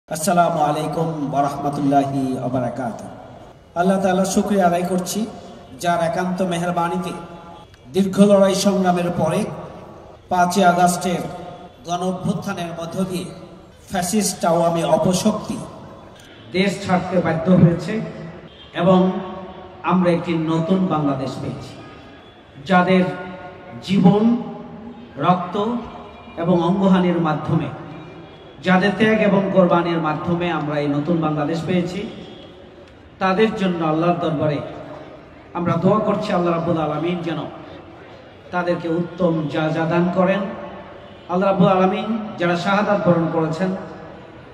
আসসালামু আলাইকুম ওয়া রাহমাতুল্লাহি ওয়া বারাকাতুহু। আল্লাহ তাআলার শুকরিয়া আদায় করছি, যার একান্ত মেহেরবানিতে দীর্ঘ লড়াই সংগ্রামের পরে 5ই আগস্টের গণ অভ্যুত্থানের মধ্য দিয়ে ফ্যাসিস্ট আওয়ামী অপশক্তি দেশ ছাড়তে বাধ্য হয়েছে এবং আমরা একটি নতুন বাংলাদেশ পেয়েছি, যাদের জীবন, রক্ত এবং অঙ্গহানির মাধ্যমে, যাদের ত্যাগ এবং কোরবানির মাধ্যমে আমরা এই নতুন বাংলাদেশ পেয়েছি, তাদের জন্য আল্লাহর দরবারে আমরা দোয়া করছি আল্লাহ রাব্বুল আলামিন যেন তাদেরকে উত্তম জাযা দান করেন। আল্লাহ রাব্বুল আলামিন যারা শাহাদাত বরণ করেছেন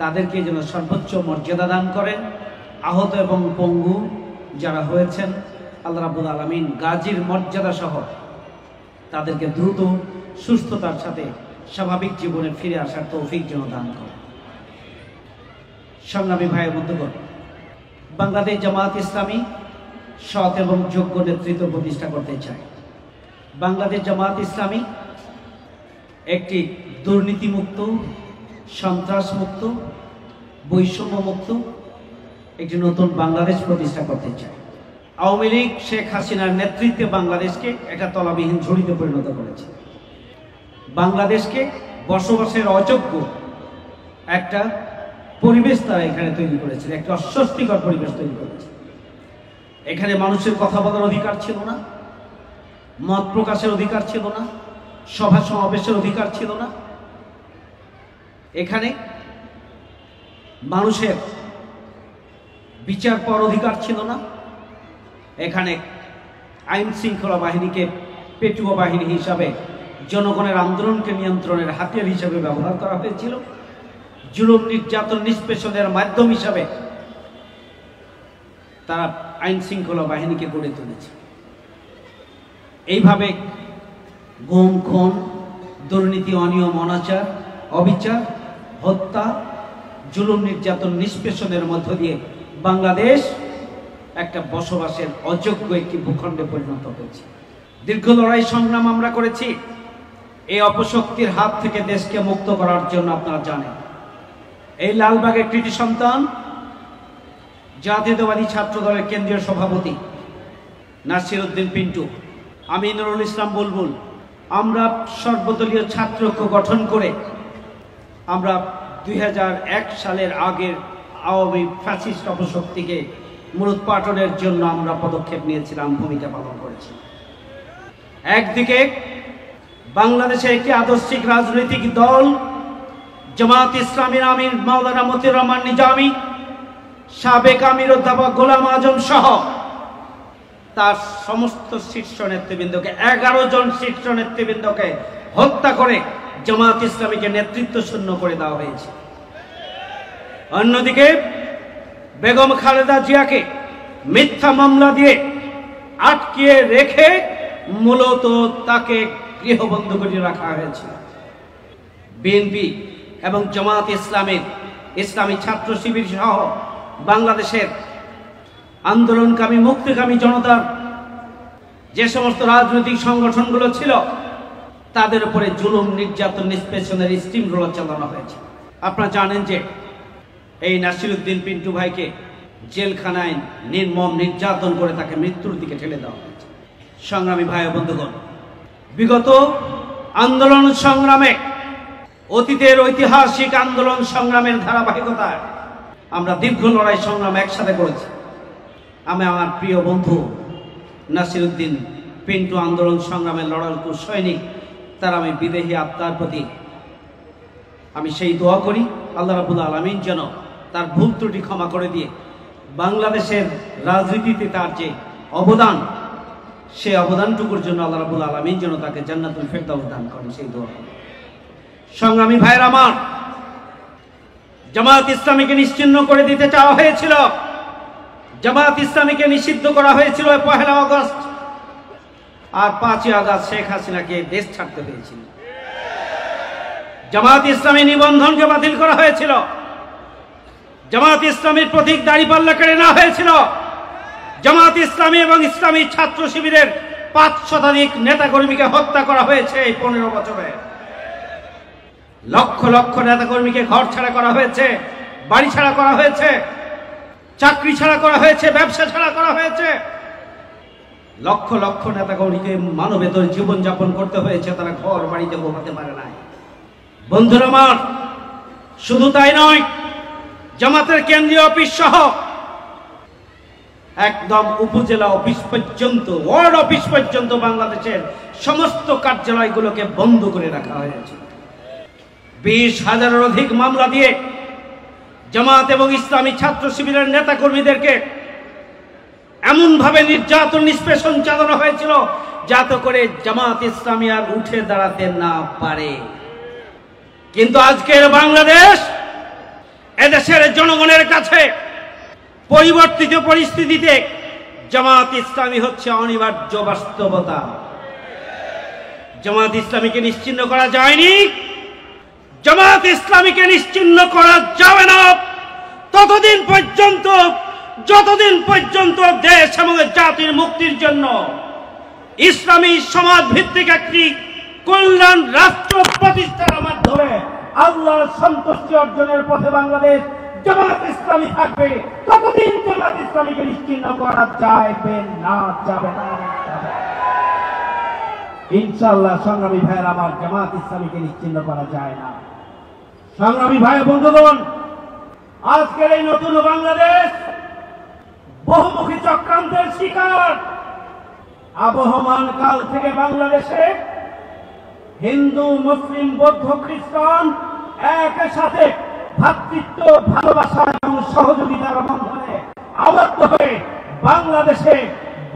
তাদেরকে যেন সর্বোচ্চ মর্যাদা দান করেন। আহত এবং পঙ্গু যারা হয়েছেন আল্লাহ রাব্বুল আলামিন গাজীর মর্যাদা সহ তাদেরকে দ্রুত সুস্থতার সাথে স্বাভাবিক জীবনে ফিরে আসার তৌফিক যেন দান করে। সংগ্রামী ভাইয়ের বন্ধুগণ, বাংলাদেশ জামায়াত ইসলামী সৎ এবং যোগ্য নেতৃত্ব প্রতিষ্ঠা করতে চায়। বাংলাদেশ জামায়াত ইসলামী একটি দুর্নীতিমুক্ত, সন্ত্রাসমুক্ত, বৈষম্যমুক্ত একটি নতুন বাংলাদেশ প্রতিষ্ঠা করতে চায়। আওয়ামী লীগ শেখ হাসিনার নেতৃত্বে বাংলাদেশকে একটা তলাবিহীন ঝুড়িতে পরিণত করেছে। বাংলাদেশকে বসবাসের অযোগ্য একটা পরিবেশ তারা এখানে তৈরি করেছে, একটা অস্বস্তিকর পরিবেশ তৈরি করেছে। এখানে মানুষের কথা বলার অধিকার ছিল না, মত প্রকাশের অধিকার ছিল না, সভা সমাবেশের অধিকার ছিল না। এখানে মানুষের বিচার পাওয়ার অধিকার ছিল না। এখানে আইন শৃঙ্খলা বাহিনীকে পেটুয়া বাহিনী হিসাবে জনগণের আন্দোলনকে নিয়ন্ত্রণের হাতিয়ার হিসেবে ব্যবহার করা হয়েছিল। জুলুম, নির্যাতন, নিষ্পেষণের মাধ্যম হিসাবে তারা আইন শৃঙ্খলা বাহিনীকে গড়ে তুলেছে। এইভাবে গুম, খুন, দুর্নীতি, অনিয়ম, অনাচার, অবিচার, হত্যা, জুলুম, নির্যাতন, নিষ্পেষণের মধ্য দিয়ে বাংলাদেশ একটা বসবাসের অযোগ্য একটি ভূখণ্ডে পরিণত হয়েছে। দীর্ঘ লড়াই সংগ্রাম আমরা করেছি এই অপশক্তির হাত থেকে দেশকে মুক্ত করার জন্য। আপনারা জানেন, এই লালবাগের কৃতি সন্তান জাতীয়তাবাদী ছাত্র দলের কেন্দ্রীয় সভাপতি নাসির উদ্দিন পিন্টু, আমি নুরুল ইসলাম বুলবুল, আমরা সর্বদলীয় ছাত্র ঐক্য গঠন করে আমরা 2001 সালের আগের আওয়ামী ফ্যাসিস্ট অপশক্তিকে মূলোৎপাটনের জন্য আমরা পদক্ষেপ নিয়েছিলাম, ভূমিকা পালন করেছি। একদিকে বাংলাদেশের একটি আদর্শিক রাজনৈতিক দল জামায়াত ইসলামীর আমির মাওলানা মতিউর রহমান নিজামী, সাবেক আমির অধ্যাপক গোলাম আজম সহ তার সমস্ত শীর্ষ নেতৃবৃন্দকে, 11 জন শীর্ষ নেতৃবৃন্দকে হত্যা করে জামায়াত ইসলামীকে নেতৃত্ব শূন্য করে দেওয়া হয়েছে। অন্যদিকে বেগম খালেদা জিয়াকে মিথ্যা মামলা দিয়ে আটকিয়ে রেখে মূলত তাকে গৃহবন্দী করে রাখা হয়েছে। বিএনপি এবং জামায়াত ইসলামের, ইসলামী ছাত্র শিবির সহ বাংলাদেশের আন্দোলনকামী, মুক্তিকামী জনতার যে সমস্ত রাজনৈতিক সংগঠনগুলো ছিল তাদের উপরে জুলুম, নির্যাতন, নিষ্পেষণের স্টিম রোলার চালানো হয়েছে। আপনারা জানেন যে এই নাসির উদ্দিন পিন্টু ভাইকে জেলখানায় নির্মম নির্যাতন করে তাকে মৃত্যুর দিকে ঠেলে দেওয়া হয়েছে। সংগ্রামী ভাই ও বন্ধুগণ, বিগত আন্দোলন সংগ্রামে, অতীতের ঐতিহাসিক আন্দোলন সংগ্রামের ধারাবাহিকতায় আমরা দীর্ঘ লড়াই সংগ্রাম একসাথে করেছি। আমি আমার প্রিয় বন্ধু নাসির উদ্দিন পিন্টু আন্দোলন সংগ্রামের লড়াকু সৈনিক, তার আমি বিদেহী আত্মার প্রতি আমি সেই দোয়া করি আল্লাহ রাব্বুল আলামিন যেন তার ভুল ত্রুটি ক্ষমা করে দিয়ে বাংলাদেশের রাজনীতিতে তার যে অবদান, সেই অবদানটুকুর জন্য আল্লাহ রাব্বুল আলামিন যেন তাকে জান্নাতুল ফেরদাউস দান করেন, সেই দোয়া করি। সংগ্রামী ভাইয়ের আমার, জামায়াত ইসলামীকে নিশ্চিহ্ন করে দিতে চাওয়া হয়েছিল, জামায়াত ইসলামীকে নিষিদ্ধ করা হয়েছিল 1 আগস্ট, আর 5ই আগস্ট শেখ হাসিনাকে দেশ ছাড়তে হয়েছিল। জামায়াত ইসলামী নিবন্ধনকে বাতিল করা হয়েছিল, জামায়াত ইসলামীর প্রতীক দাঁড়িপাল্লা কেড়ে নেওয়া হয়েছিল, জামায়াত ইসলামী এবং ইসলামী ছাত্র শিবিরের 5 শতাধিক নেতাকর্মীকে হত্যা করা হয়েছে এই 15 বছরে। লক্ষ লক্ষ নেতাকর্মীকে ঘর ছাড়া করা হয়েছে, বাড়ি ছাড়া করা হয়েছে, চাকরি ছাড়া করা হয়েছে, ব্যবসা ছাড়া করা হয়েছে। লক্ষ লক্ষ নেতাকর্মীকে মানবেতর জীবনযাপন করতে হয়েছে, তারা ঘর বাড়িতে ঘুমাতে পারে নাই। বন্ধুরা আমার, শুধু তাই নয়, জামাতের কেন্দ্রীয় অফিস সহ একদম উপজেলা অফিস পর্যন্ত, ওয়ার্ড অফিস পর্যন্ত বাংলাদেশের সমস্ত কার্যালয়গুলোকে বন্ধ করে রাখা হয়েছে। 20,000-এর অধিক মামলা দিয়ে জামাত এবং ইসলামী ছাত্র শিবিরের নেতা কর্মীদেরকে এমন ভাবে নির্যাতন নিষ্পেষণ চালানো হয়েছিল যাতে করে জামাত ইসলামী আর উঠে দাঁড়াতে না পারে। কিন্তু আজকের বাংলাদেশ এদেশের জনগণের কাছে পরিবর্তিত পরিস্থিতিতে জামাত ইসলামী হচ্ছে অনিবার্য বাস্তবতা। জামাত ইসলামীকে নিশ্চিহ্ন করা যায়নি, জামাত ইসলামীকে নিশ্চিহ্ন করা যাবে না ততদিন পর্যন্ত যতদিন পর্যন্ত দেশ এবং জাতির মুক্তির জন্য ইসলামী সমাজ ভিত্তিক একটি কল্যাণ রাষ্ট্র প্রতিষ্ঠার মাধ্যমে আল্লাহর সন্তুষ্টি অর্জনের পথে বাংলাদেশ জামাত ইসলামী থাকবে, ততদিন জামাত ইসলামীকে নিশ্চিহ্ন করা যাবে না। ইনশাআল্লাহ সংগ্রামী ভাইয়ের আমার, জামাত ইসলামীকে নিশ্চিহ্ন করা যায় না। সংগ্রামী ভাই বন্ধুগণ, আজকের এই নতুন বাংলাদেশ বহুমুখী চক্রান্তের শিকার। আবহমান কাল থেকে বাংলাদেশে হিন্দু, মুসলিম, বৌদ্ধ, খ্রিস্টান একই সাথে ভ্রাতৃত্ব, ভালোবাসা এবং সহযোগিতার বন্ধনে আবদ্ধ হয়ে বাংলাদেশে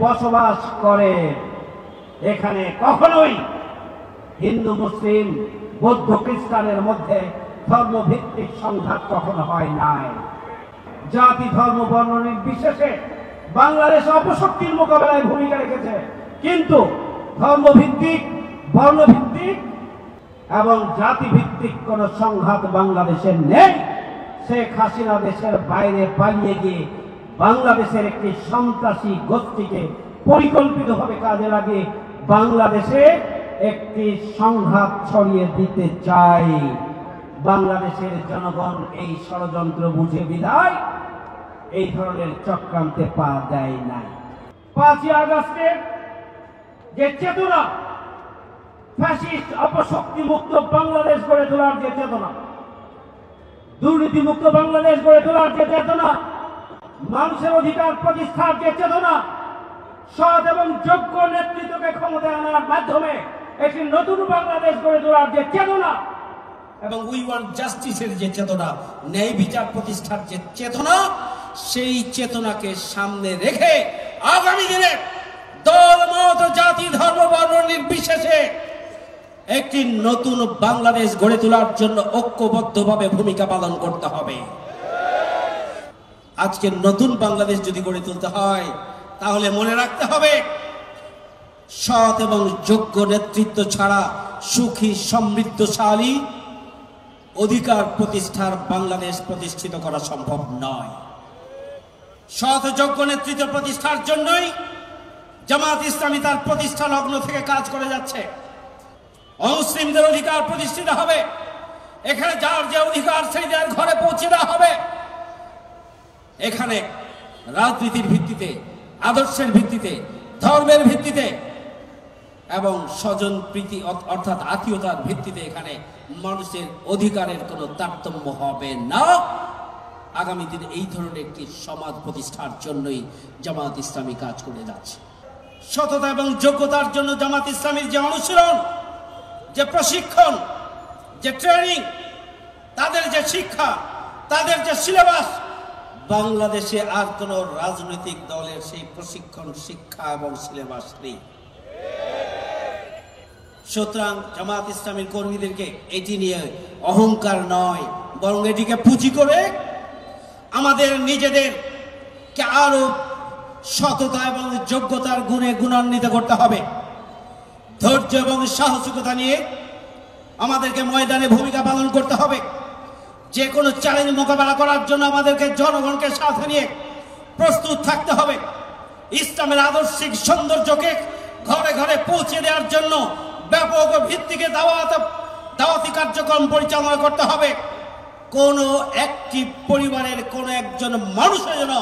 বসবাস করে। এখানে কখনোই হিন্দু, মুসলিম, বৌদ্ধ, খ্রিস্টানের মধ্যে ধর্মভিত্তিক সংঘাত কখনো হয় নাই। জাতি, ধর্ম, বর্ণ নির্বিশেষে বাংলাদেশ অপশক্তির মোকাবেলায় ভূমিকা রেখেছে, কিন্তু ধর্মভিত্তিক, বর্ণভিত্তিক এবং জাতিভিত্তিক কোন সংঘাত বাংলাদেশে নেই। শেখ হাসিনা দেশের বাইরে পালিয়ে গিয়ে বাংলাদেশের একটি সন্ত্রাসী গোষ্ঠীকে পরিকল্পিতভাবে কাজে লাগিয়ে বাংলাদেশে একটি সংঘাত ছড়িয়ে দিতে চায়। বাংলাদেশের জনগণ এই ষড়যন্ত্র বুঝে বিদায় এই ধরনের চক্রান্তে পা দেয় নাই। 5ই আগস্টে যে চেতনা, ফ্যাসিস্ট অপশক্তি মুক্ত বাংলাদেশ গড়ে তোলার যে চেতনা, দুর্নীতি মুক্ত বাংলাদেশ গড়ে তোলার যে চেতনা, মানুষের অধিকার প্রতিষ্ঠার যে চেতনা, সৎ এবং যোগ্য নেতৃত্বকে ক্ষমতায় আনার মাধ্যমে একটি নতুন বাংলাদেশ গড়ে তোলার যে চেতনা এবং উই ওয়ান্ট জাস্টিসের যে চেতনা, ন্যায় বিচার প্রতিষ্ঠার যে চেতনা, সেই চেতনাকে সামনে রেখে আগামী দিনে দল, মত, জাতি, ধর্ম, বর্ণ নির্বিশেষে একটি নতুন বাংলাদেশ গড়ে তোলার জন্য ঐক্যবদ্ধভাবে ভূমিকা পালন করতে হবে। আজকে নতুন বাংলাদেশ যদি গড়ে তুলতে হয় তাহলে মনে রাখতে হবে, সৎ এবং যোগ্য নেতৃত্ব ছাড়া সুখী, সমৃদ্ধশালী, অধিকার প্রতিষ্ঠার বাংলাদেশ প্রতিষ্ঠিত করা সম্ভব নয়। সৎ যোগ্য নেতৃত্ব প্রতিষ্ঠার জন্যই জামাত ইসলামী তার প্রতিষ্ঠা লগ্ন থেকে কাজ করে যাচ্ছে। অমুসলিমদের অধিকার প্রতিষ্ঠিত হবে, এখানে যার যে অধিকার সেই যার ঘরে পৌঁছে দেওয়া হবে। এখানে রাজনীতির ভিত্তিতে, আদর্শের ভিত্তিতে, ধর্মের ভিত্তিতে এবং স্বজন প্রীতি অর্থাৎ আত্মীয়তার ভিত্তিতে এখানে মানুষের অধিকারের কোনো তারতম্য হবে না। আগামী দিনে এই ধরনের একটি সমাজ প্রতিষ্ঠার জন্যই জামাত ইসলামী কাজ করে যাচ্ছে। সততা এবং যোগ্যতার জন্য জামাত ইসলামীর যে অনুশীলন, যে প্রশিক্ষণ, যে ট্রেনিং, তাদের যে শিক্ষা, তাদের যে সিলেবাস, বাংলাদেশে আর কোন রাজনৈতিক দলের সেই প্রশিক্ষণ, শিক্ষা এবং সিলেবাস নেই। সুতরাং জামাত ইসলামীর কর্মীদেরকে এটি নিয়ে অহংকার নয়, বরং এটিকে পুঁজি করে আমাদের নিজেদেরকে আরো সততা এবং যোগ্যতার গুণে গুণান্বিত করতে হবে। ধৈর্য এবং সাহসিকতা নিয়ে আমাদেরকে ময়দানে ভূমিকা পালন করতে হবে। যে কোনো চ্যালেঞ্জ মোকাবেলা করার জন্য আমাদেরকে জনগণকে সাথে নিয়ে প্রস্তুত থাকতে হবে। ইসলামের আদর্শিক সৌন্দর্যকে ঘরে ঘরে পৌঁছে দেওয়ার জন্য ব্যাপক ভিত্তিকে দাওয়াতি কার্যক্রম পরিচালনা করতে হবে। কোনো একটি পরিবারের কোনো একজন মানুষের যেন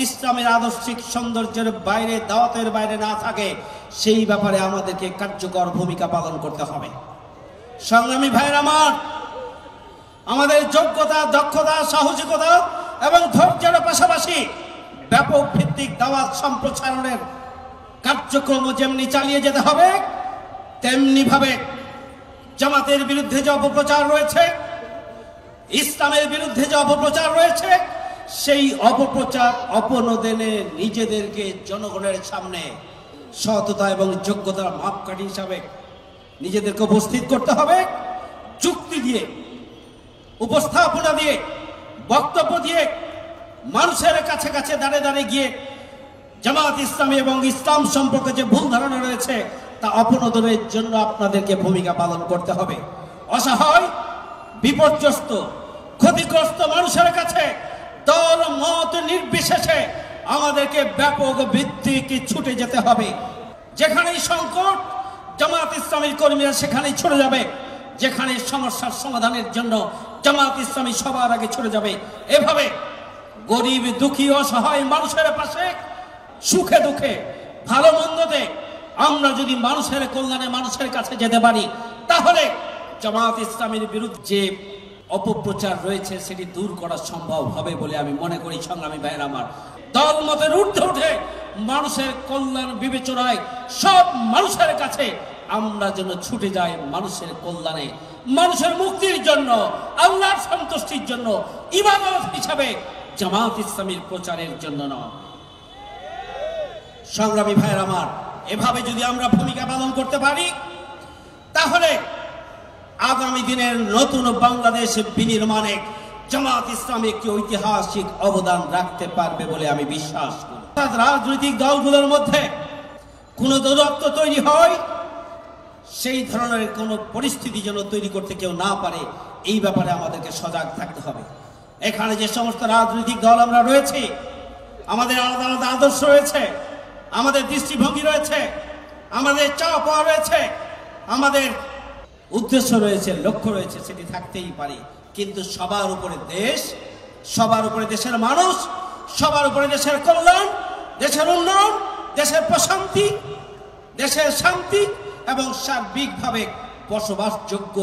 ইসলামের আদর্শিক সৌন্দর্যের বাইরে, দাওয়াতের বাইরে না থাকে, সেই ব্যাপারে আমাদেরকে কার্যকর ভূমিকা পালন করতে হবে। সংগ্রামী ভাইয়ের আমার, আমাদের যোগ্যতা, দক্ষতা, সাহসিকতা এবং ধৈর্যের পাশাপাশি ব্যাপক ভিত্তিক দাওয়াত সম্প্রসারণের কার্যক্রম যেমনি চালিয়ে যেতে হবে, তেমনি ভাবে জামাতের বিরুদ্ধে যে অপপ্রচার রয়েছে, ইসলামের বিরুদ্ধে যে অপপ্রচার রয়েছে, সেই অপপ্রচার অপনোদনে নিজেদেরকে জনগণের সামনে সততা এবং যোগ্যতার মাপকাঠি হিসাবে নিজেদেরকে উপস্থিত করতে হবে। যুক্তি দিয়ে, উপস্থাপনা দিয়ে, বক্তব্য দিয়ে মানুষের কাছে কাছে দাঁড়িয়ে দাঁড়িয়ে গিয়ে জামাত ইসলামী এবং ইসলাম সম্পর্কে যে ভুল ধারণা রয়েছে তা অপনোদনের জন্য আপনাদেরকে ভূমিকা পালন করতে হবে। অসহায়, বিপর্যস্ত, ক্ষতিগ্রস্ত মানুষের কাছে দল মত নির্বিশেষে আমাদেরকে ব্যাপক ভিত্তিক ছুটে যেতে হবে। যেখানেই সংকট, জামাত ইসলামীর কর্মীরা সেখানেই ছুটে যাবে। যেখানে সমস্যার সমাধানের জন্য জামাত ইসলামী সবার আগে ছুটে যাবে। এভাবে গরিব, দুঃখী, অসহায় মানুষের পাশে সুখে দুঃখে, ভালো মন্দতে আমরা যদি মানুষের কল্যাণে মানুষের কাছে যেতে পারি, তাহলে জামাত ইসলামীর বিরুদ্ধে অপপ্রচার রয়েছে সেটি দূর করা সম্ভব হবে বলে আমি মনে করি। সংগ্রামী ভাইয়ের আমার, দল মতের ঊর্ধ্বে উঠে মানুষের কল্যাণ বিবেচনায় সব মানুষের কাছে আমরা যেন ছুটে যাই মানুষের কল্যাণে, মানুষের মুক্তির জন্য, আল্লাহর সন্তুষ্টির জন্য, ইবাদত হিসাবে, জামাত ইসলামীর প্রচারের জন্য নয়। সংগ্রামী ভাইয়ের আমার, এভাবে যদি আমরা ভূমিকা পালন করতে পারি, তাহলে আগামী দিনের নতুন বাংলাদেশ বিনির্মাণে জামাত ইসলামী একটি ঐতিহাসিক অবদান রাখতে পারবে বলে আমি বিশ্বাস করি। রাজনৈতিক দলগুলোর মধ্যে কোনো দূরত্ব তৈরি হয়, সেই ধরনের কোনো পরিস্থিতি যেন তৈরি করতে কেউ না পারে, এই ব্যাপারে আমাদেরকে সজাগ থাকতে হবে। এখানে যে সমস্ত রাজনৈতিক দল আমরা রয়েছি, আমাদের আলাদা আলাদা আদর্শ রয়েছে, আমাদের দৃষ্টিভঙ্গি রয়েছে, আমাদের চাওয়া পাওয়া রয়েছে, আমাদের উদ্দেশ্য রয়েছে, লক্ষ্য রয়েছে, সেটি থাকতেই পারে। কিন্তু সবার উপরে দেশ, সবার উপরে দেশের মানুষ, সবার উপরে দেশের কল্যাণ, দেশের উন্নয়ন, দেশের প্রশান্তি, দেশের শান্তি এবং সার্বিকভাবে বসবাসযোগ্য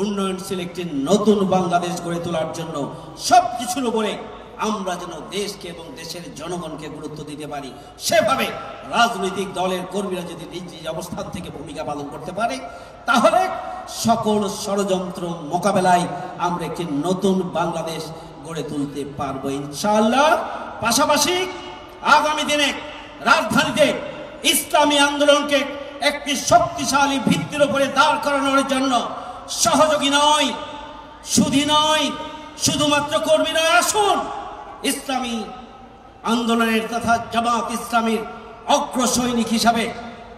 উন্নয়নশীল একটি নতুন বাংলাদেশ গড়ে তোলার জন্য সবকিছুর উপরে আমরা যেন দেশকে এবং দেশের জনগণকে গুরুত্ব দিতে পারি, সেভাবে রাজনৈতিক দলের কর্মীরা যদি নিজ নিজ অবস্থান থেকে ভূমিকা পালন করতে পারে, তাহলে সকল ষড়যন্ত্র মোকাবেলায় আমরা একটি নতুন বাংলাদেশ গড়ে তুলতে পারবো ইনশাআল্লাহ। পাশাপাশি আগামী দিনে রাজধানীতে ইসলামী আন্দোলনকে একটি শক্তিশালী ভিত্তির উপরে দাঁড় করানোর জন্য সহযোগী নয়, সুধী নয়, শুধুমাত্র কর্মীরা আসুন, ইসলামী আন্দোলনের তথা জামাত ইসলামীর অগ্র সৈনিক হিসাবে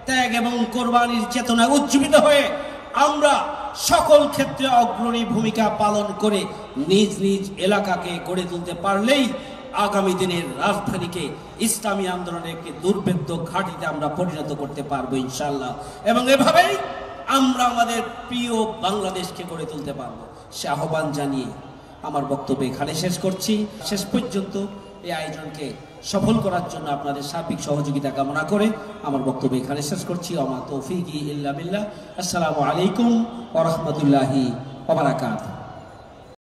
ত্যাগ এবং কোরবানির চেতনায় উজ্জীবিত হয়ে আমরা সকল ক্ষেত্রে অগ্রণী ভূমিকা পালন করে নিজ নিজ এলাকাকে গড়ে তুলতে পারলেই আগামী দিনের রাজধানীকে ইসলামী আন্দোলনের একটি দুর্ভেদ্য ঘাঁটিতে আমরা পরিণত করতে পারবো ইনশাআল্লাহ। এবং এভাবেই আমরা আমাদের প্রিয় বাংলাদেশকে গড়ে তুলতে পারবো। সে আহ্বান জানিয়ে আমার বক্তব্য এখানে শেষ করছি। শেষ পর্যন্ত এই আয়োজনকে সফল করার জন্য আপনাদের সার্বিক সহযোগিতা কামনা করে আমার বক্তব্য এখানে শেষ করছি। আমা তৌফিকি ইল্লা বিল্লাহ। আসসালামু আলাইকুম ওয়া রাহমাতুল্লাহি ওয়া বারাকাতুহু।